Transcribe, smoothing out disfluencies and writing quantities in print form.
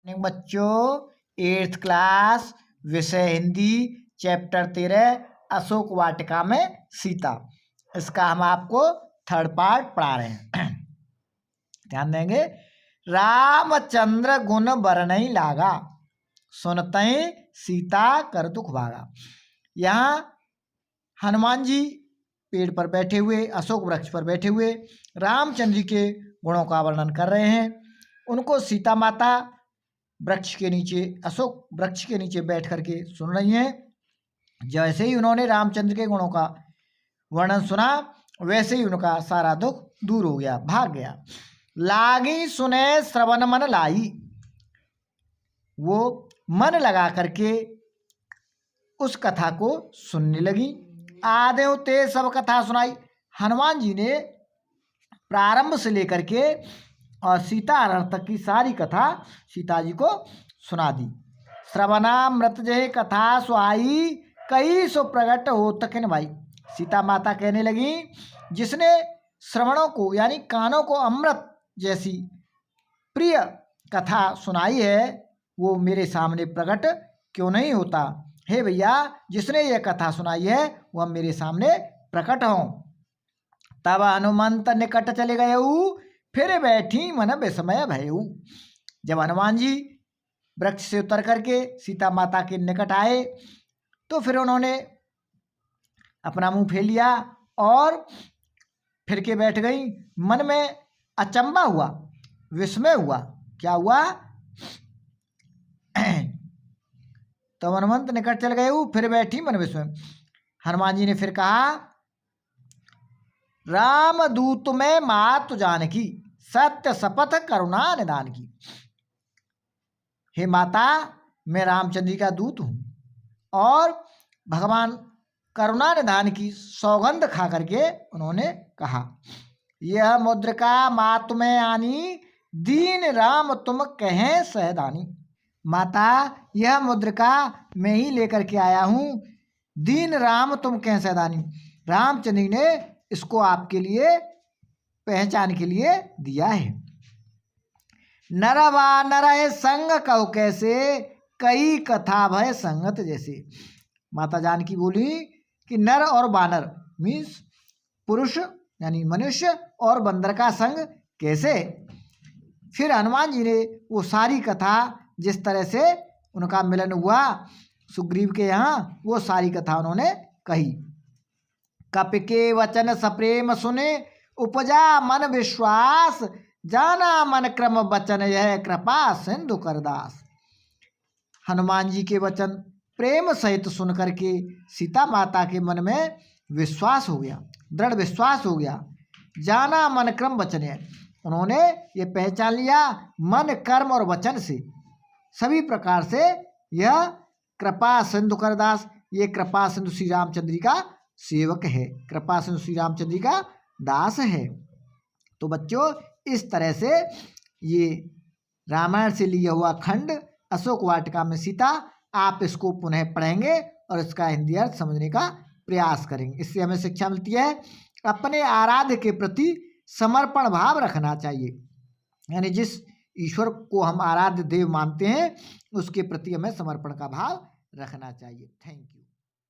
बच्चों, 8th class, विषय Hindi, chapter 13, Ashok Vatika में सीता। इसका हम आपको थर्ड पार्ट पढ़ा रहे हैं। ध्यान देंगे। रामचंद्र गुण बरनई लागा, सुनतई सीता कर दुख भागा। यहाँ हनुमान जी पेड़ पर बैठे हुए, अशोक वृक्ष पर बैठे हुए रामचंद्र जी के गुणों का वर्णन कर रहे हैं। उनको सीता माता वृक्ष के नीचे, अशोक वृक्ष के नीचे बैठ करके सुन रही हैं। जैसे ही उन्होंने रामचंद्र के गुणों का वर्णन सुना, वैसे ही उनका सारा दुख दूर हो गया, भाग गया। लागी सुने श्रवण मन लाई, वो मन लगा करके उस कथा को सुनने लगी। आदेव ते सब कथा सुनाई, हनुमान जी ने प्रारंभ से लेकर के और सीता हरण तक की सारी कथा सीता जी को सुना दी। श्रवणामृत जय कथा सुहाई, कई सो प्रगट हो तकिन भाई। सीता माता कहने लगी, जिसने श्रवणों को यानी कानों को अमृत जैसी प्रिय कथा सुनाई है, वो मेरे सामने प्रकट क्यों नहीं होता। हे भैया, जिसने ये कथा सुनाई है वह मेरे सामने प्रकट हो। तब हनुमंत निकट चले गए, फिर बैठी मन विस्मय भयऊ। जब हनुमान जी वृक्ष से उतर करके सीता माता के निकट आए, तो फिर उन्होंने अपना मुंह फेर लिया और फिर के बैठ गई। मन में अचंबा हुआ, विस्मय हुआ। क्या हुआ? तो हनुमंत निकट चल गए, फिर बैठी मन विस्मय। हनुमान जी ने फिर कहा, राम दूत में मातु जानकी, सत्य शपथ करुणा निदान की। हे माता, मैं रामचंद्र जी का दूत हूं और भगवान करुणा निदान की सौगंध खा करके उन्होंने कहा, यह मुद्रिका मातु में आनी, दीन राम तुम कहें सहदानी। माता, यह मुद्रिका मैं ही लेकर के आया हूं, दीन राम तुम कहें सहदानी। रामचंद्र जी ने इसको आपके लिए पहचान के लिए दिया है। नरवा नरय संग कहो कैसे, कई कथा भय संगत जैसे। माता जानकी बोली कि नर और बानर मीन्स पुरुष यानी मनुष्य और बंदर का संग कैसे। फिर हनुमान जी ने वो सारी कथा, जिस तरह से उनका मिलन हुआ सुग्रीव के यहाँ, वो सारी कथा उन्होंने कही। कप के वचन सप्रेम सुने, उपजा मन विश्वास, जाना मन क्रम बचन यह कृपा सिंधु करदास। हनुमान जी के वचन प्रेम सहित सुन करके सीता माता के मन में विश्वास हो गया, दृढ़ विश्वास हो गया। जाना मन क्रम वचन है, उन्होंने ये पहचान लिया मन कर्म और वचन से सभी प्रकार से यह कृपा सिंधु करदास, ये कृपा सिंधु श्री रामचंद्र जी का सेवक है, कृपा सिंधु श्री रामचंद्र जी का दास है। तो बच्चों, इस तरह से ये रामायण से लिया हुआ खंड अशोक वाटिका में सीता, आप इसको पुनः पढ़ेंगे और इसका हिंदी अर्थ समझने का प्रयास करेंगे। इससे हमें शिक्षा मिलती है अपने आराध्य के प्रति समर्पण भाव रखना चाहिए, यानी जिस ईश्वर को हम आराध्य देव मानते हैं उसके प्रति हमें समर्पण का भाव रखना चाहिए। Thank you.